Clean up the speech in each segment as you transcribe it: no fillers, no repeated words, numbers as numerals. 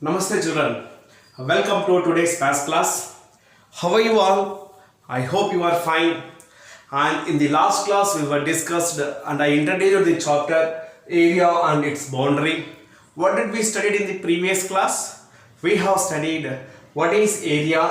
Namaste children, welcome to today's maths class. How are you all? I hope you are fine. And in the last class we were discussed and I introduced the chapter area and its boundary. What did we study in the previous class? We have studied what is area,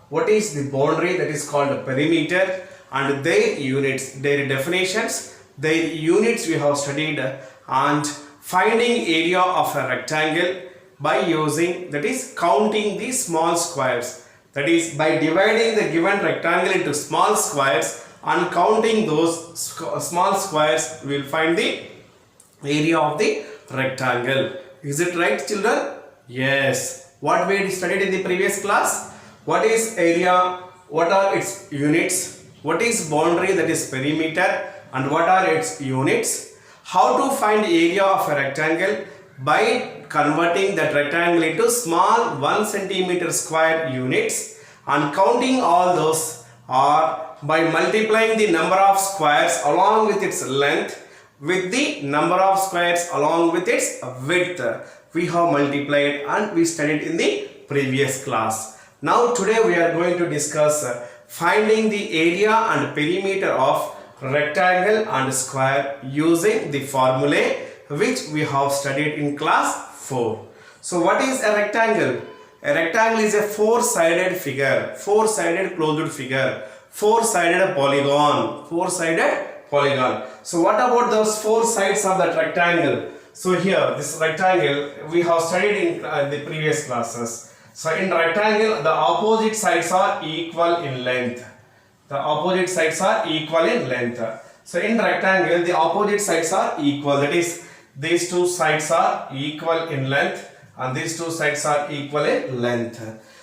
what is the boundary, that is called perimeter, and their units, their definitions, their units we have studied, and finding area of a rectangle by using, that is counting the small squares, that is by dividing the given rectangle into small squares and counting those small squares we will find the area of the rectangle. Is it right children? Yes. What we studied in the previous class? What is area? What are its units? What is boundary, that is perimeter, and what are its units? How to find area of a rectangle? By converting that rectangle into small 1 centimeter square units and counting all those, or by multiplying the number of squares along with its length with the number of squares along with its width. We have multiplied and we studied in the previous class. Now today we are going to discuss finding the area and perimeter of rectangle and square using the formulae which we have studied in class 4. So what is a rectangle? A rectangle is a four-sided figure, four-sided closed figure, four-sided polygon, four-sided polygon. So what about those four sides of that rectangle? So here this rectangle we have studied in the previous classes. So in rectangle the opposite sides are equal in length. The opposite sides are equal in length. So in rectangle the opposite sides are equal, that is these two sides are equal in length and these two sides are equal in length.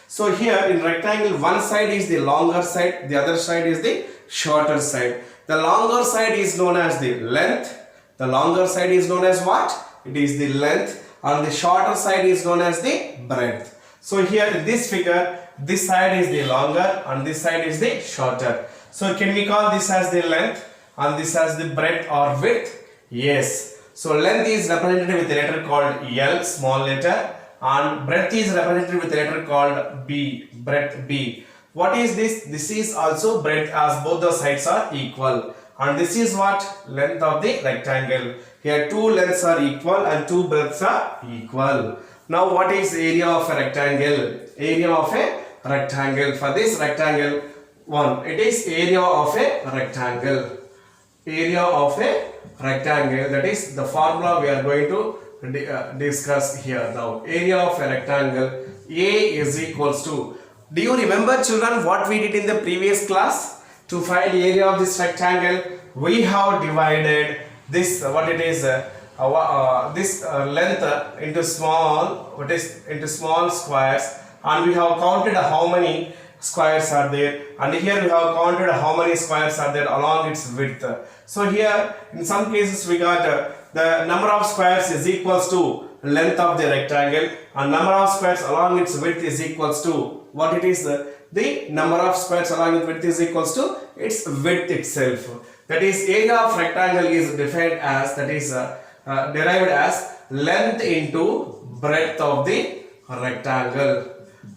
So here in rectangle one side is the longer side, the other side is the shorter side. The longer side is known as the length. The longer side is known as what? It is the length, and the shorter side is known as the breadth. So here in this figure, this side is the longer and this side is the shorter. So can we call this as the length and this as the breadth or width? Yes. So length is represented with a letter called L, small letter, and breadth is represented with a letter called B, breadth B. What is this? This is also breadth, as both the sides are equal. And this is what? Length of the rectangle. Here two lengths are equal and two breadths are equal. Now what is area of a rectangle? Area of a rectangle. For this rectangle, one, it is area of a rectangle. Area of a rectangle, that is the formula we are going to discuss here now. Area of a rectangle, A is equals to, do you remember children what we did in the previous class? To find area of this rectangle, we have divided this this length into small squares, and we have counted how many squares are there, and here we have counted how many squares are there along its width. So here in some cases we got the number of squares is equals to length of the rectangle, and number of squares along its width is equals to what it is, the number of squares along its width is equals to its width itself. That is, area of rectangle is defined as, that is derived as length into breadth of the rectangle.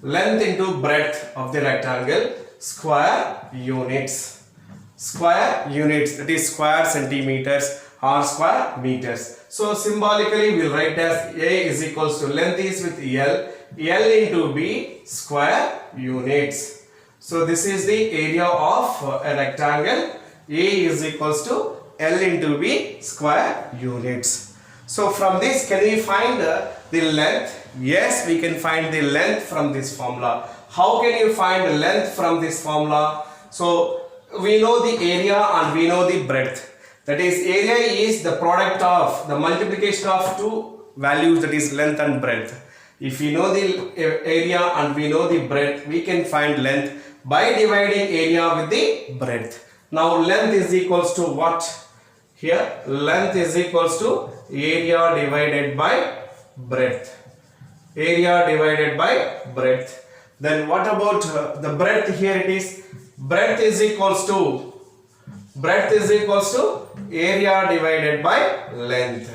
Length into breadth of the rectangle, square units. Square units, that is square centimeters or square meters. So symbolically we will write as A is equals to, length is with L, L into B, square units. So this is the area of a rectangle. A is equals to L into B, square units. So from this can we find the length? Yes, we can find the length from this formula. How can you find the length from this formula? So we know the area and we know the breadth. That is, area is the product of the multiplication of two values, that is length and breadth. If we know the area and we know the breadth, we can find length by dividing area with the breadth. Now length is equals to what? Here length is equals to area divided by breadth. Area divided by breadth. Then what about the breadth? Here it is, breadth is equals to area divided by length.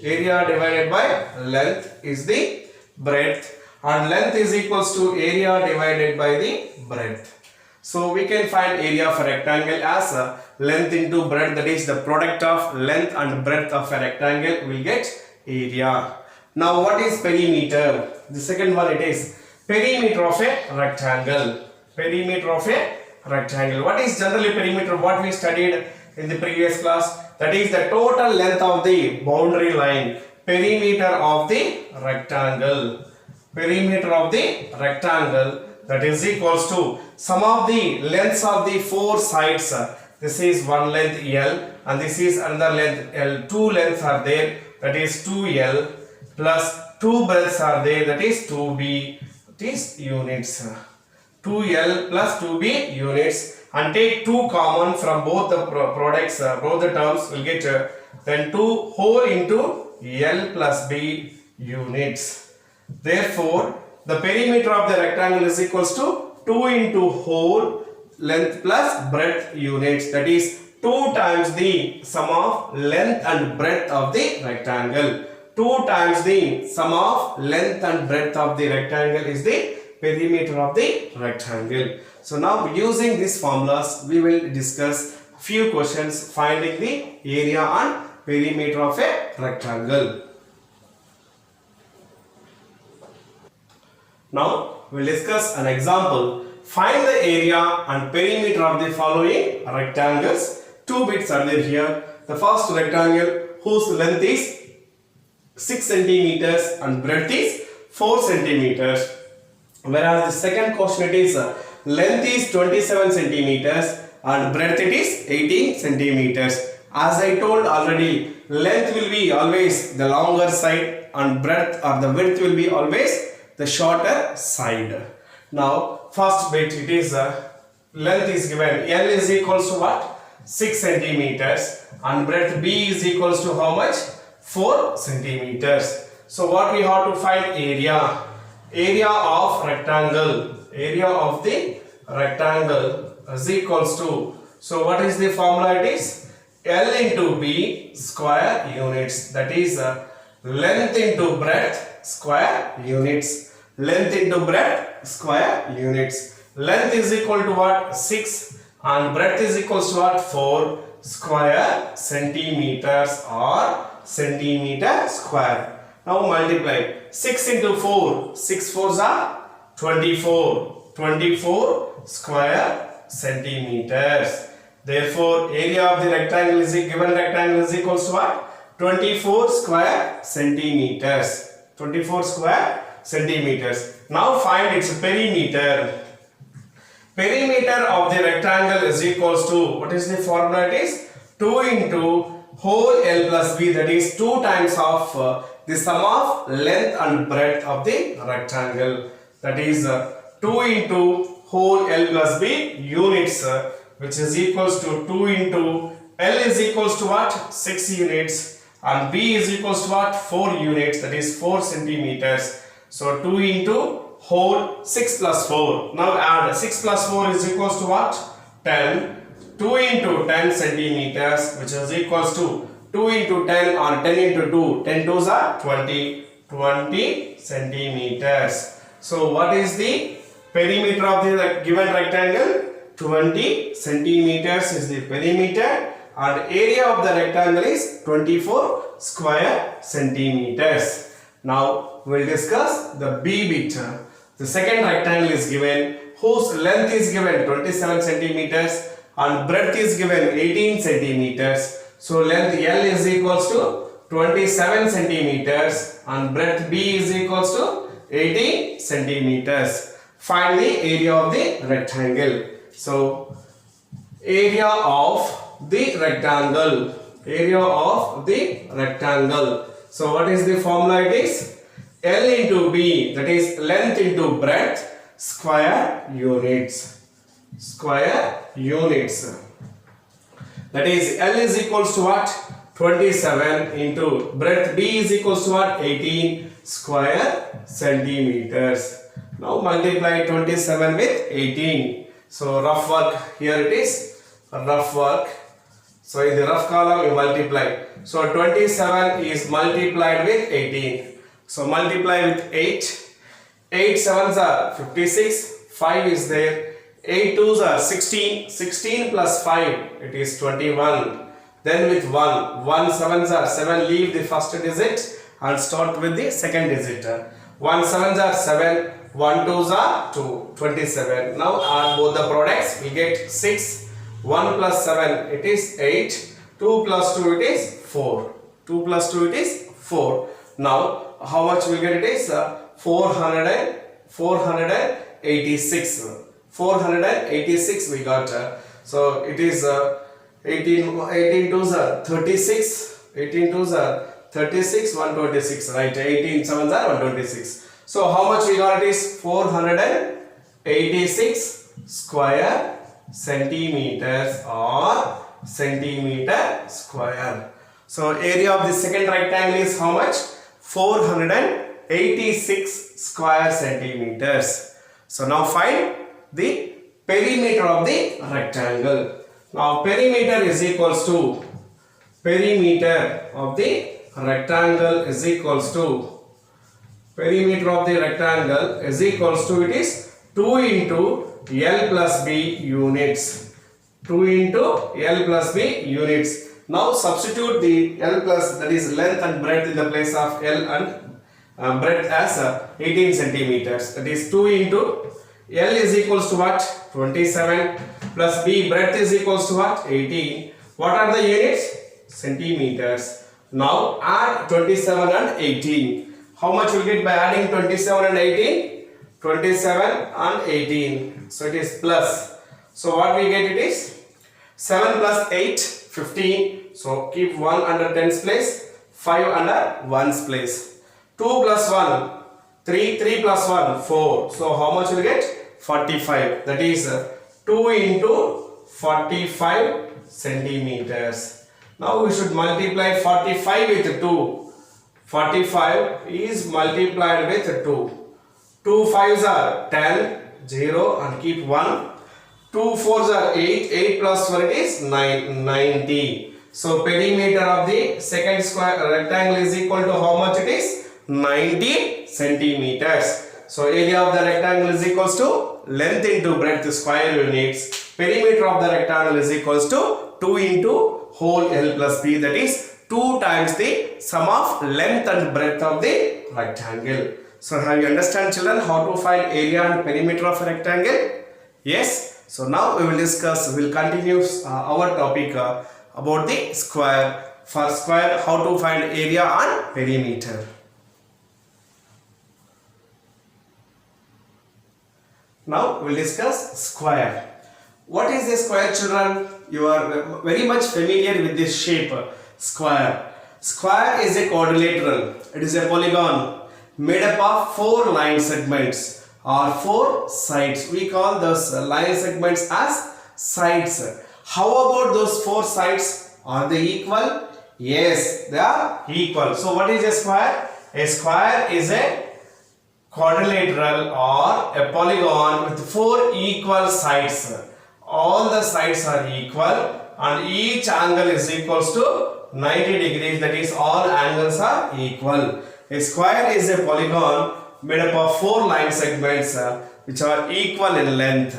Area divided by length is the breadth, and length is equals to area divided by the breadth. So we can find area of a rectangle as length into breadth, that is the product of length and breadth of a rectangle will get area. Now what is perimeter? The second one, it is perimeter of a rectangle. Perimeter of a rectangle. What is generally perimeter? What we studied in the previous class, that is the total length of the boundary line. Perimeter of the rectangle. Perimeter of the rectangle, that is equals to sum of the lengths of the four sides. This is one length L and this is another length L. Two lengths are there, that is 2L, plus two breadths are there, that is 2B. It is units. 2L plus 2B units, and take 2 common from both the products, both the terms will get then 2 whole into L plus B units. Therefore, the perimeter of the rectangle is equals to 2 into whole length plus breadth units, that is 2 times the sum of length and breadth of the rectangle. 2 times the sum of length and breadth of the rectangle is the perimeter of the rectangle. So now using these formulas we will discuss few questions finding the area and perimeter of a rectangle. Now we will discuss an example. Find the area and perimeter of the following rectangles. Two bits are there here. The first rectangle whose length is 6 centimeters and breadth is 4 centimeters. Whereas the second question, it is length is 27 centimeters and breadth it is 18 centimeters. As I told already, length will be always the longer side and breadth or the width will be always the shorter side. Now first bit, it is length is given, L is equals to what? 6 centimeters and breadth B is equals to how much? 4 centimeters. So what we have to find? Area. Area of rectangle. Area of the rectangle is equals to, so what is the formula? It is L into B square units, that is length into breadth square units. Length into breadth square units. Length is equal to what? 6 and breadth is equals to what? 4 square centimeters or centimeter square. Now multiply 6 into 4, 6 fours are 24, 24 square centimeters. Therefore, area of the rectangle is given rectangle is equals to what? 24 square centimeters. 24 square centimeters. Now find its perimeter. Perimeter of the rectangle is equals to, what is the formula? It is 2 into whole L plus B, that is 2 times of the sum of length and breadth of the rectangle, that is 2 into whole L plus B units, which is equals to 2 into L is equals to what? 6 units and B is equals to what? 4 units, that is 4 centimeters. So 2 into whole 6 plus 4. Now add 6 plus 4 is equals to what? 10. 2 into 10 centimeters, which is equals to 2 into 10 or 10 into 2. 10 twos are 20. 20 centimeters. So what is the perimeter of the given rectangle? 20 centimeters is the perimeter and area of the rectangle is 24 square centimeters. Now we will discuss the B bit. The second rectangle is given whose length is given 27 centimeters and breadth is given 18 centimeters. So length L is equals to 27 centimeters and breadth B is equals to 18 centimeters. Find the area of the rectangle. So area of the rectangle. Area of the rectangle. So what is the formula? It is L into B, that is length into breadth square units. Square units. That is L is equals to what? 27 into breadth B is equals to what? 18 square centimeters. Now multiply 27 with 18. So rough work, here it is rough work. So in the rough column you multiply. So 27 is multiplied with 18. So multiply with 8. 8 sevens are 56. 5 is there. 8 twos are 16. 16 plus 5, it is 21. Then with 1. 1 sevens are 7. Leave the first digit and start with the second digit. 1 sevens are 7. 1 twos are 2. 27. Now add both the products. We get 6. 1 plus 7, it is 8. 2 plus 2, it is 4. 2 plus 2, it is 4. Now how much we get? It is 486. 486 we got. So it is 18 twos are 36. 18 twos are 36. 126, right? 18 sevens are 126. So how much we got? It is 486 square centimeters or centimeter square. So area of the second rectangle is how much? 486 square centimeters. So now find the perimeter of the rectangle. Now perimeter is equals to, perimeter of the rectangle is equals to, perimeter of the rectangle is equals to, it is 2 into L plus B units. 2 into L plus B units. Now substitute the L plus, that is length and breadth, in the place of L and breadth as 18 centimeters. That is 2 into L is equals to what? 27 plus B breadth is equals to what? 18. What are the units? Centimeters. Now add 27 and 18. How much will get by adding 27 and 18? 27 and 18. So it is plus. So what we get? It is 7 plus 8, 15. So keep 1 under 10's place, 5 under 1's place. 2 plus 1, 3, 3 plus 1, 4. So how much will get? 45. That is 2 into 45 centimeters. Now we should multiply 45 with 2. 45 is multiplied with 2. 2 5s are 10, 0 and keep 1. 2 4s are 8, 8 plus 4, it is 90. So perimeter of the second square rectangle is equal to how much it is? 90 centimeters. So area of the rectangle is equals to length into breadth square units. Perimeter of the rectangle is equals to 2 into whole L plus B, that is 2 times the sum of length and breadth of the rectangle. So have you understand, children, how to find area and perimeter of a rectangle? Yes. So now we will discuss, we will continue our topic about the square. For square, how to find area and perimeter. Now we will discuss square. What is a square, children? You are very much familiar with this shape, square. Square is a quadrilateral. It is a polygon made up of 4 line segments or 4 sides. We call those line segments as sides. How about those 4 sides? Are they equal? Yes, they are equal. So what is a square? A square is a quadrilateral or a polygon with 4 equal sides. All the sides are equal and each angle is equals to 90 degrees. That is, all angles are equal. A square is a polygon made up of 4 line segments which are equal in length.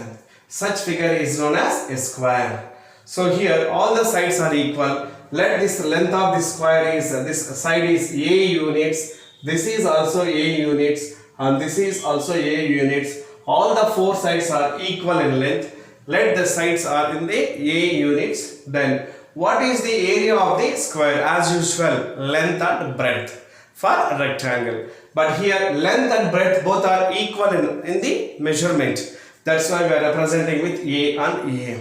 Such figure is known as a square. So here all the sides are equal. Let this length of this square is, this side is A units. This is also A units and this is also A units. All the 4 sides are equal in length. Let the sides are in the A units. Then what is the area of the square? As usual, length and breadth for rectangle. But here length and breadth both are equal in the measurement. That's why we are representing with A and A.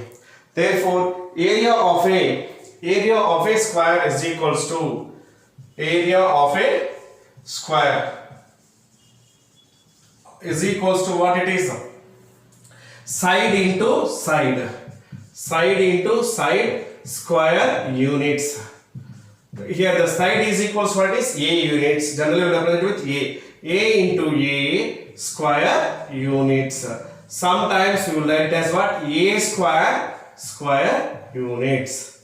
Therefore, area of a square is equals to area of a square is equals to what it is? Side into side. Side into side square units. Here the side is equals to what is? A units. Generally we represent with A. A into A square units. Sometimes we will write as what? A square square units.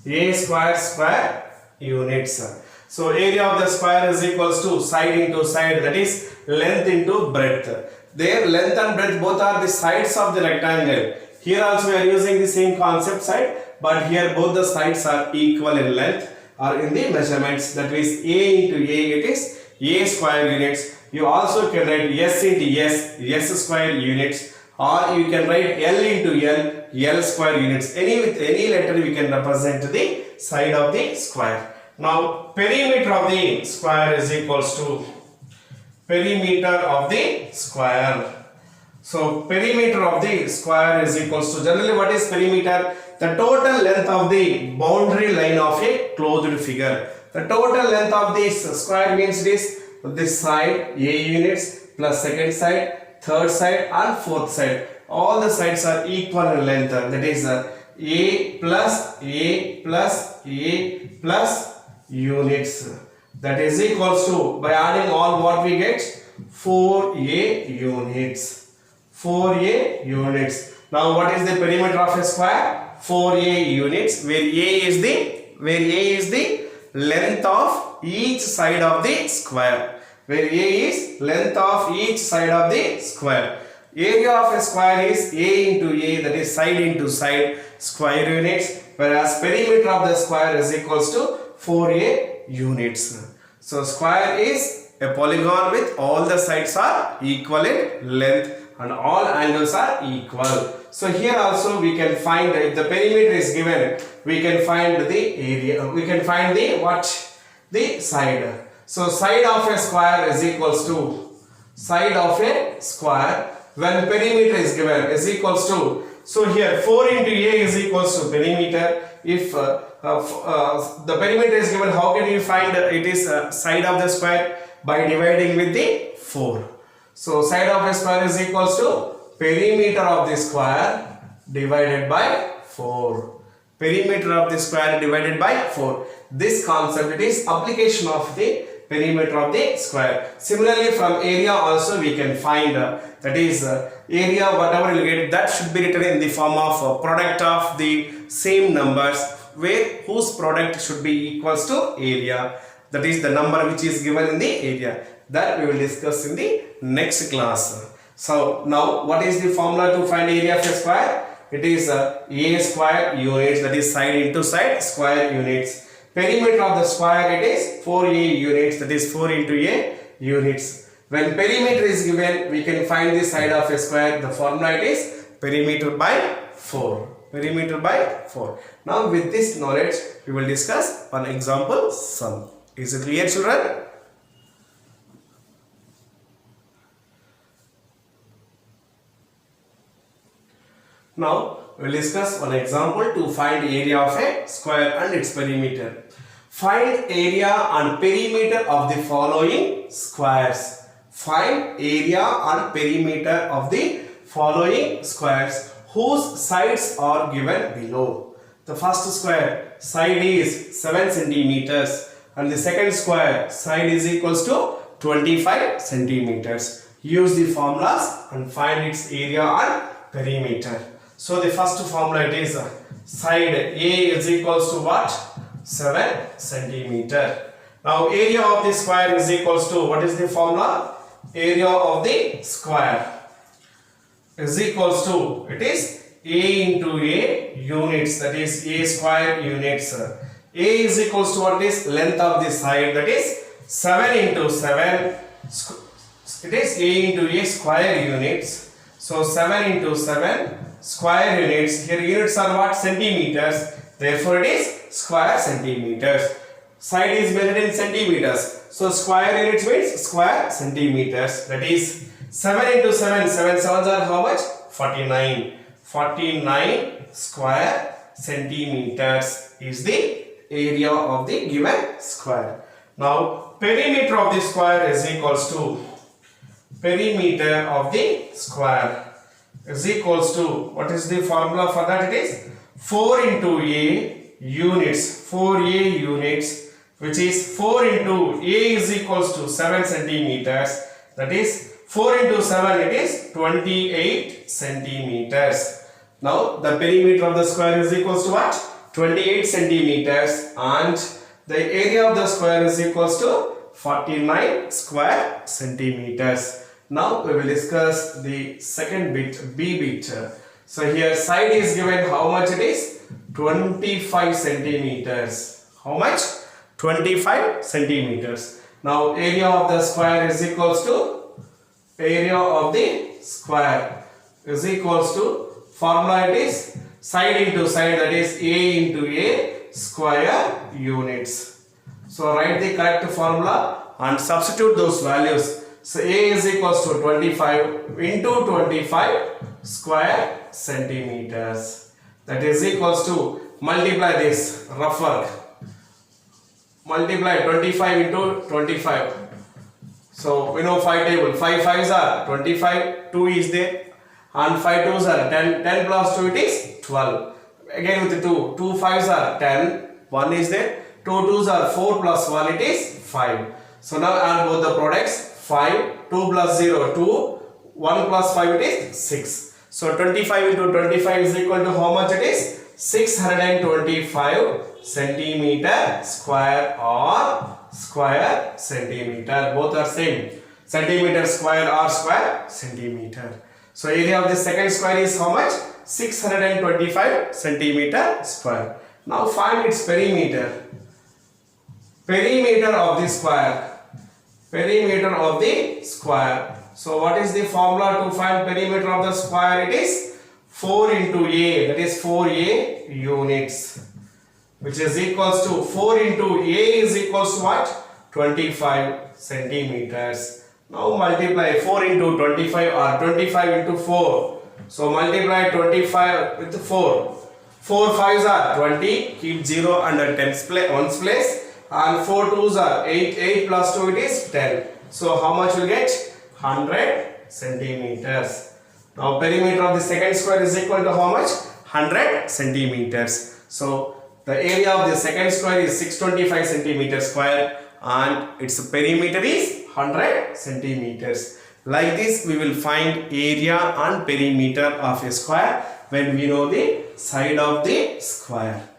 A square square units. So area of the square is equals to side into side, that is length into breadth. There length and breadth both are the sides of the rectangle. Here also we are using the same concept side, but here both the sides are equal in length or in the measurements, that is A into A, it is A square units. You also can write S into S square units, or you can write L into L square units. With any letter we can represent the side of the square. Now perimeter of the square is equals to perimeter of the square. So perimeter of the square is equals to, generally what is perimeter? The total length of the boundary line of a closed figure. The total length of this square means this side A units plus second side, third side and fourth side. All the sides are equal in length. That is A plus A plus A plus units. That is equals to, by adding all what we get, 4A units. 4A units. Now what is the perimeter of a square? 4A units, where A is the length of each side of the square. Where A is length of each side of the square. Area of a square is A into A, that is side into side, square units, whereas perimeter of the square is equals to 4A units. So square is a polygon with all the sides are equal in length and all angles are equal. So here also we can find, if the perimeter is given, we can find the area, we can find the side. So side of a square is equals to, side of a square when perimeter is given is equals to, so here 4 into A is equals to perimeter. If the perimeter is given, how can you find it is side of the square? By dividing with the 4. So side of a square is equals to perimeter of the square divided by 4. Perimeter of the square divided by 4. This concept, it is application of the perimeter of the square. Similarly from area also we can find, that is area whatever you get, that should be written in the form of product of the same numbers, where whose product should be equals to area. That is the number which is given in the area. That we will discuss in the next class. So now what is the formula to find area of a square? It is A square units, that is side into side, square units. Perimeter of the square, it is 4A units, that is 4 into A units. When perimeter is given, we can find the side of a square. The formula, it is perimeter by 4. Perimeter by 4. Now with this knowledge, we will discuss one example sum. Is it clear, children? Now we will discuss one example to find area of a square and its perimeter. Find area and perimeter of the following squares. Find area and perimeter of the following squares whose sides are given below. The first square side is 7 centimeters and the second square side is equals to 25 centimeters. Use the formulas and find its area and perimeter. So the first formula, it is side A is equals to what? 7 centimeter. Now area of the square is equals to, what is the formula? Area of the square is equals to, it is A into A units, that is A square units. A is equals to what is length of the side, that is 7 into 7, it is A into A square units. So 7 into 7 square units, here units are what? Centimeters, therefore it is square centimeters. Side is measured in centimeters, so square units means square centimeters, that is 7 into 7, 7 sevens are how much? 49. 49 square centimeters is the area of the given square. Now perimeter of the square is equals to, perimeter of the square is equals to, what is the formula for that? It is 4 into A units, 4A units, which is 4 into A is equals to 7 centimeters, that is 4 into 7, it is 28 centimeters. Now the perimeter of the square is equals to what? 28 centimeters, and the area of the square is equals to 49 square centimeters. Now we will discuss the second bit, B bit. So here side is given how much it is? 25 centimeters. How much? 25 centimeters. Now area of the square is equals to area of the square is equals to, formula it is side into side, that is A into A square units. So write the correct formula and substitute those values. So A is equals to 25 into 25 square centimeters. That is equals to, multiply this, rough work. Multiply 25 into 25. So we know 5 table. 5 5s are 25, 2 is there, and 5 2s are 10. 10 plus 2 it is 12. Again with 2. 2 5s are 10. 1 is there. 2 2s are 4 plus 1 it is 5. So now add both the products. 5, 2 plus 0, 2, 1 plus 5 it is 6. So 25 into 25 is equal to how much it is? 625 centimeter square or square centimeter. Both are same. Centimeter square or square centimeter. So area of the second square is how much? 625 centimeter square. Now find its perimeter. Perimeter of the square. Perimeter of the square. So what is the formula to find perimeter of the square? It is 4 into A, that is 4A units, which is equals to 4 into A is equals to what? 25 centimeters. Now multiply 4 into 25 or 25 into 4. So multiply 25 with 4. 4 5s are 20, keep 0 under 1's place. And 4 2s are 8, 8 plus 2 it is 10. So how much will get? 100 centimeters. Now perimeter of the second square is equal to how much? 100 centimeters. So the area of the second square is 625 centimeters square and its perimeter is 100 centimeters. Like this we will find area and perimeter of a square when we know the side of the square.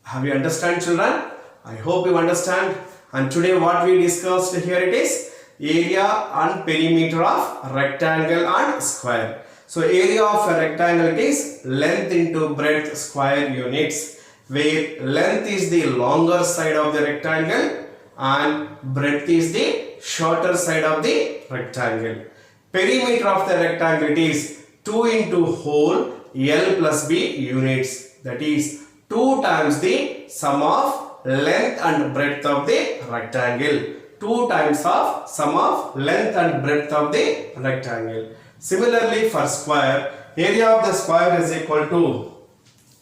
Have you understand, children? I hope you understand. And today what we discussed here it is area and perimeter of rectangle and square. So area of a rectangle it is length into breadth square units, where length is the longer side of the rectangle and breadth is the shorter side of the rectangle. Perimeter of the rectangle it is 2 into whole L plus B units, that is 2 times the sum of length and breadth of the rectangle. 2 times of sum of length and breadth of the rectangle. Similarly for square, area of the square is equal to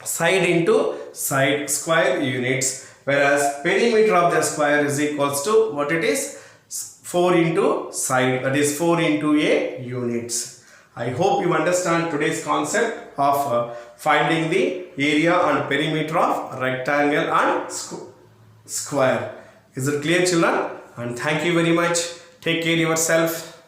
side into side square units, whereas perimeter of the square is equals to what it is? 4 into side, that is 4 into A units. I hope you understand today's concept of finding the area and perimeter of rectangle and square. Is it clear, children? And thank you very much. Take care of yourself.